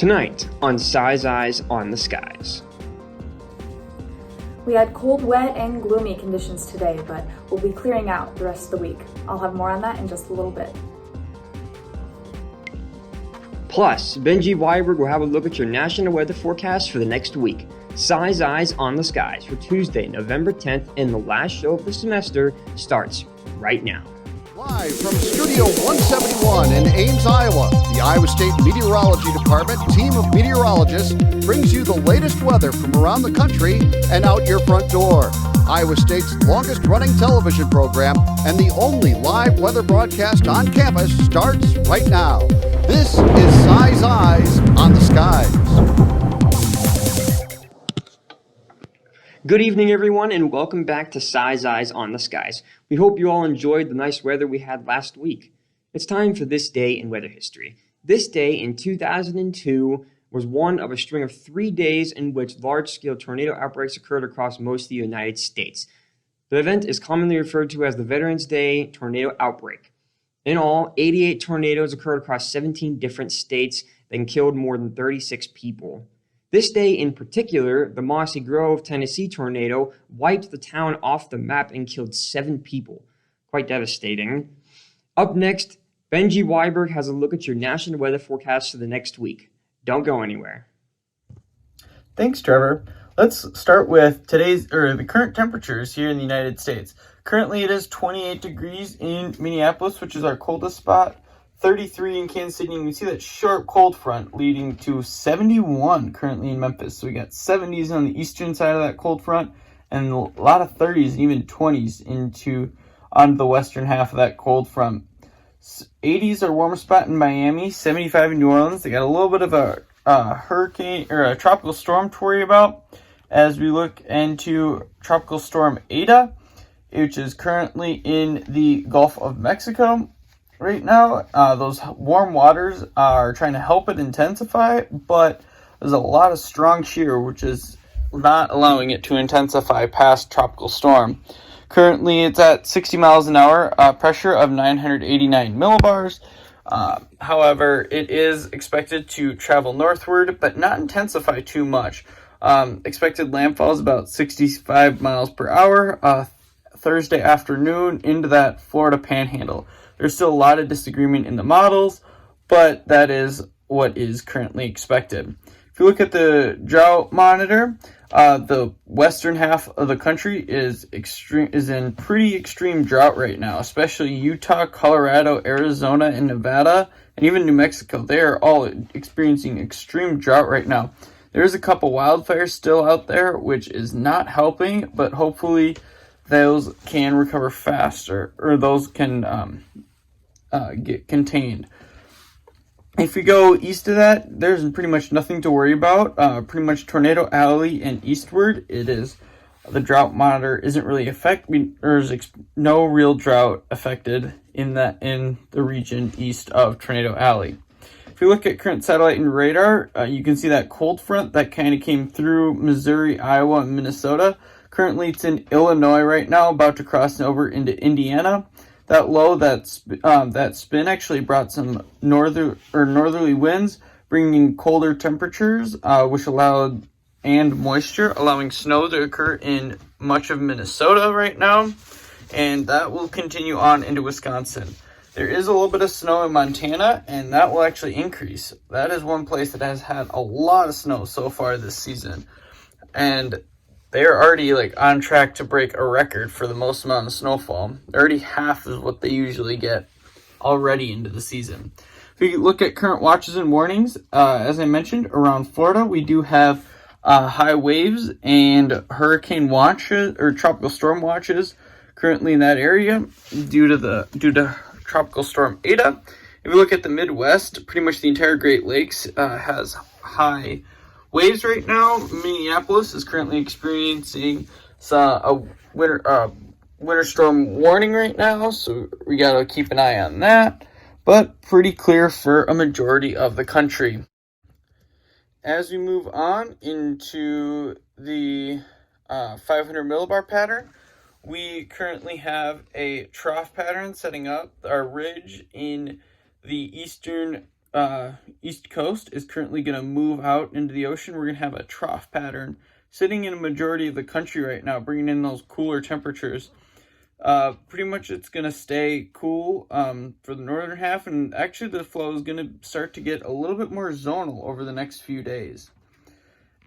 Tonight on Sai's Eyes on the Skies. We had cold, wet, and gloomy conditions today, but we'll be clearing out the rest of the week. I'll have more on that in just a little bit. Plus, Benji Weiberg will have a look at your national weather forecast for the next week. Sai's Eyes on the Skies for Tuesday, November 10th, and the last show of the semester starts right now. Live from Studio 171 in Ames, Iowa, the Iowa State Meteorology Department team of meteorologists brings you the latest weather from around the country and out your front door. Iowa State's longest-running television program and the only live weather broadcast on campus starts right now. This is Sai's Eyes on the Skies. Good evening, everyone, and welcome back to Sai's Eyes on the Skies. We hope you all enjoyed the nice weather we had last week. It's time for this day in weather history. This day in 2002 was one of a string of 3 days in which large-scale tornado outbreaks occurred across most of the United States. The event is commonly referred to as the Veterans Day Tornado Outbreak. In all, 88 tornadoes occurred across 17 different states that killed more than 36 people. This day in particular, the Mossy Grove, Tennessee tornado wiped the town off the map and killed 7 people. Quite devastating. Up next, Benji Weiberg has a look at your national weather forecast for the next week. Don't go anywhere. Thanks, Trevor. Let's start with the current temperatures here in the United States. Currently, it is 28 degrees in Minneapolis, which is our coldest spot. 33 in Kansas City, and we see that sharp cold front leading to 71 currently in Memphis. So we got 70s on the eastern side of that cold front, and a lot of 30s and even 20s on the western half of that cold front. 80s are warmer spot in Miami, 75 in New Orleans. They got a little bit of a hurricane or a tropical storm to worry about as we look into Tropical Storm Eta, which is currently in the Gulf of Mexico. Right now, those warm waters are trying to help it intensify, but there's a lot of strong shear, which is not allowing it to intensify past tropical storm. Currently, it's at 60 miles an hour, pressure of 989 millibars. However, it is expected to travel northward, but not intensify too much. Expected landfall is about 65 miles per hour Thursday afternoon into that Florida panhandle. There's still a lot of disagreement in the models, but that is what is currently expected. If you look at the drought monitor, the western half of the country is in pretty extreme drought right now, especially Utah, Colorado, Arizona, and Nevada, and even New Mexico. They are all experiencing extreme drought right now. There's a couple wildfires still out there, which is not helping, but hopefully those can recover faster, or those can get contained. If we go east of that, there's pretty much nothing to worry about. Pretty much Tornado Alley and eastward, the drought monitor isn't really there's no real drought affected in the region east of Tornado Alley. If you look at current satellite and radar, you can see that cold front that kind of came through Missouri, Iowa, and Minnesota. Currently, it's in Illinois right now, about to cross over into Indiana. That low, that spin actually brought some northerly winds, bringing colder temperatures, and moisture, allowing snow to occur in much of Minnesota right now, and that will continue on into Wisconsin. There is a little bit of snow in Montana, and that will actually increase. That is one place that has had a lot of snow so far this season, and they are already on track to break a record for the most amount of snowfall. They're already half of what they usually get already into the season. If you look at current watches and warnings, as I mentioned, around Florida, we do have high waves and hurricane watches or tropical storm watches currently in that area due to Tropical Storm Eta. If you look at the Midwest, pretty much the entire Great Lakes has high waves right now. Minneapolis is currently experiencing a winter storm warning right now, so we gotta keep an eye on that. But pretty clear for a majority of the country. As we move on into the 500 millibar pattern, we currently have a trough pattern setting up our ridge in the eastern east coast is currently going to move out into the ocean. We're going to have a trough pattern sitting in a majority of the country right now, bringing in those cooler temperatures. Pretty much it's going to stay cool for the northern half, and actually the flow is going to start to get a little bit more zonal over the next few days.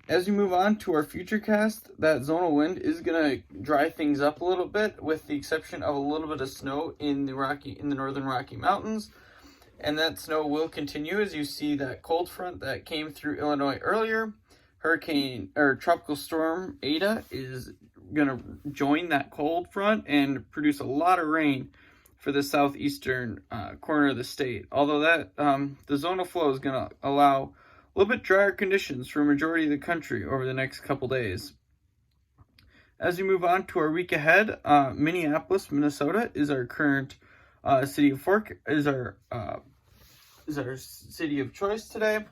As we move on to our FUTURECAST, that zonal wind is going to dry things up a little bit, with the exception of a little bit of snow in the northern Rocky Mountains. And that snow will continue as you see that cold front that came through Illinois earlier. Tropical storm Ada is going to join that cold front and produce a lot of rain for the southeastern corner of the state. Although that the zonal flow is going to allow a little bit drier conditions for a majority of the country over the next couple days. As we move on to our week ahead, Minneapolis, Minnesota is our current city of choice today.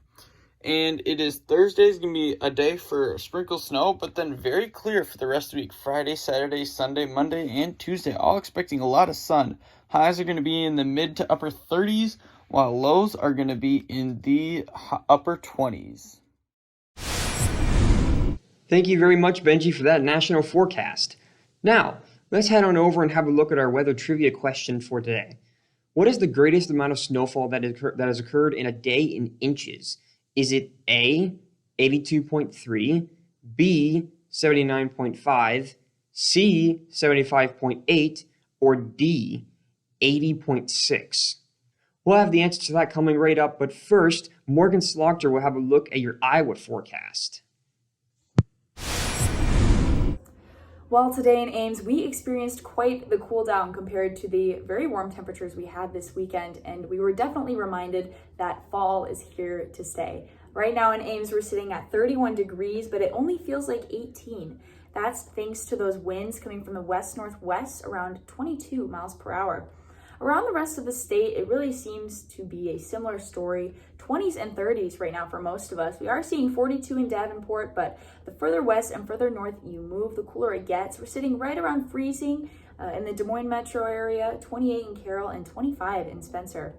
And it is Thursday is going to be a day for sprinkle snow, but then very clear for the rest of the week. Friday, Saturday, Sunday, Monday, and Tuesday, all expecting a lot of sun. Highs are going to be in the mid to upper 30s, while lows are going to be in the upper 20s. Thank you very much, Benji, for that national forecast. Now, let's head on over and have a look at our weather trivia question for today. What is the greatest amount of snowfall that has occurred in a day in inches? Is it A, 82.3, B, 79.5, C, 75.8, or D, 80.6? We'll have the answer to that coming right up, but first, Morgan Slaughter will have a look at your Iowa forecast. Well, today in Ames, we experienced quite the cool down compared to the very warm temperatures we had this weekend, and we were definitely reminded that fall is here to stay. Right now in Ames, we're sitting at 31 degrees, but it only feels like 18. That's thanks to those winds coming from the west-northwest around 22 miles per hour. Around the rest of the state, it really seems to be a similar story. 20s and 30s right now for most of us. We are seeing 42 in Davenport, but the further west and further north you move, the cooler it gets. We're sitting right around freezing in the Des Moines metro area, 28 in Carroll, and 25 in Spencer.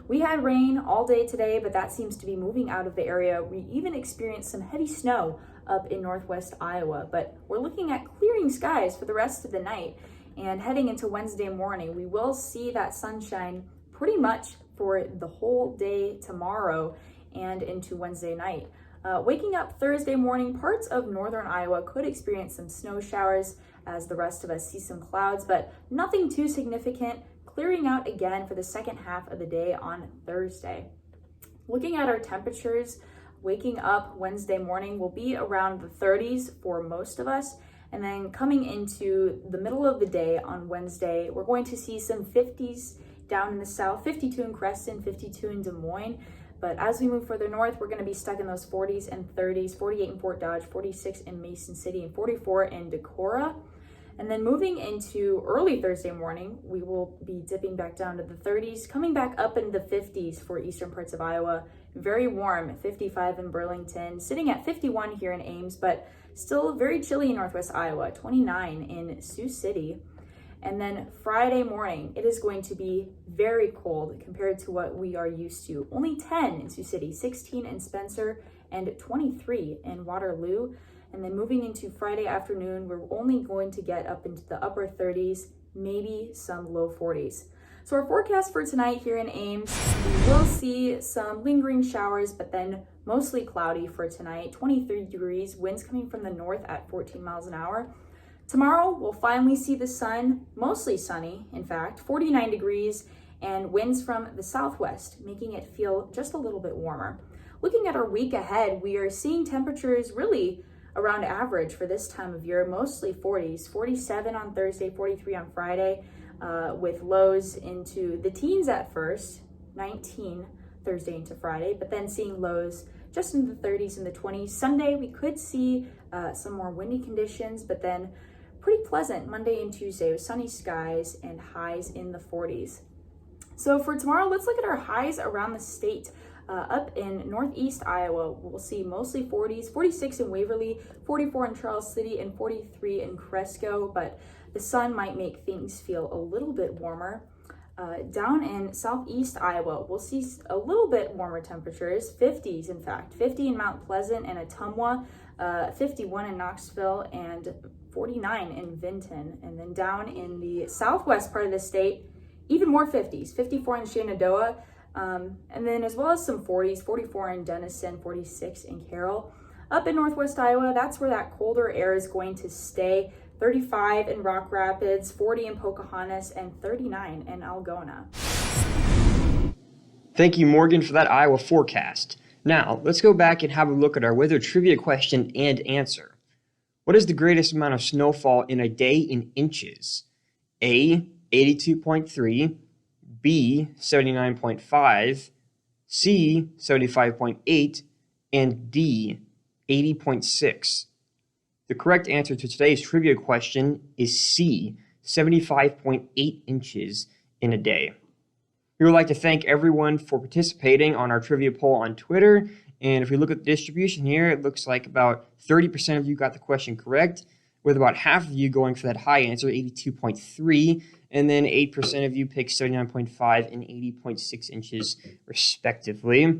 We had rain all day today, but that seems to be moving out of the area. We even experienced some heavy snow up in northwest Iowa, but we're looking at clearing skies for the rest of the night. And heading into Wednesday morning, we will see that sunshine pretty much for the whole day tomorrow and into Wednesday night. Waking up Thursday morning, parts of northern Iowa could experience some snow showers as the rest of us see some clouds, but nothing too significant, clearing out again for the second half of the day on Thursday. Looking at our temperatures, waking up Wednesday morning will be around the 30s for most of us. And then coming into the middle of the day on Wednesday, we're going to see some 50s down in the south, 52 in Creston, 52 in Des Moines. But as we move further north, we're going to be stuck in those 40s and 30s, 48 in Fort Dodge, 46 in Mason City, and 44 in Decorah. And then moving into early Thursday morning, we will be dipping back down to the 30s, coming back up into the 50s for eastern parts of Iowa. Very warm, 55 in Burlington, sitting at 51 here in Ames, but still very chilly in northwest Iowa, 29 in Sioux City. And then Friday morning, it is going to be very cold compared to what we are used to. Only 10 in Sioux City, 16 in Spencer, and 23 in Waterloo. And then moving into Friday afternoon, we're only going to get up into the upper 30s, maybe some low 40s. So our forecast for tonight here in Ames, we will see some lingering showers, but then mostly cloudy for tonight, 23 degrees, winds coming from the north at 14 miles an hour. Tomorrow, we'll finally see the sun, mostly sunny, in fact, 49 degrees, and winds from the southwest, making it feel just a little bit warmer. Looking at our week ahead, we are seeing temperatures really around average for this time of year, mostly 40s, 47 on Thursday, 43 on Friday, with lows into the teens at first, 19 Thursday into Friday, but then seeing lows just in the 30s and the 20s. Sunday, we could see some more windy conditions, but then pretty pleasant Monday and Tuesday with sunny skies and highs in the 40s. So for tomorrow, let's look at our highs around the state. Up in northeast Iowa, we'll see mostly 40s, 46 in Waverly, 44 in Charles City, and 43 in Cresco, but the sun might make things feel a little bit warmer. Down in southeast Iowa, we'll see a little bit warmer temperatures, 50s in fact, 50 in Mount Pleasant and Ottumwa, 51 in Knoxville, and 49 in Vinton. And then down in the southwest part of the state, even more 50s, 54 in Shenandoah, and then as well as some 40s, 44 in Denison, 46 in Carroll. Up in northwest Iowa, that's where that colder air is going to stay. 35 in Rock Rapids, 40 in Pocahontas, and 39 in Algona. Thank you, Morgan, for that Iowa forecast. Now, let's go back and have a look at our weather trivia question and answer. What is the greatest amount of snowfall in a day in inches? A, 82.3, B, 79.5, C, 75.8, and D, 80.6. The correct answer to today's trivia question is C, 75.8 inches in a day. We would like to thank everyone for participating on our trivia poll on Twitter. And if we look at the distribution here, it looks like about 30% of you got the question correct, with about half of you going for that high answer, 82.3, and then 8% of you picked 79.5 and 80.6 inches, respectively.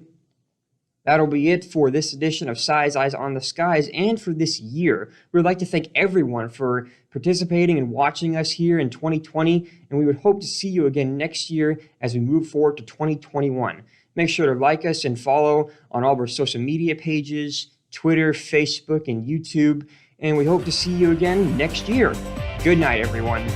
That'll be it for this edition of Size Eyes on the Skies and for this year. We'd like to thank everyone for participating and watching us here in 2020, and we would hope to see you again next year as we move forward to 2021. Make sure to like us and follow on all of our social media pages, Twitter, Facebook, and YouTube, and we hope to see you again next year. Good night, everyone.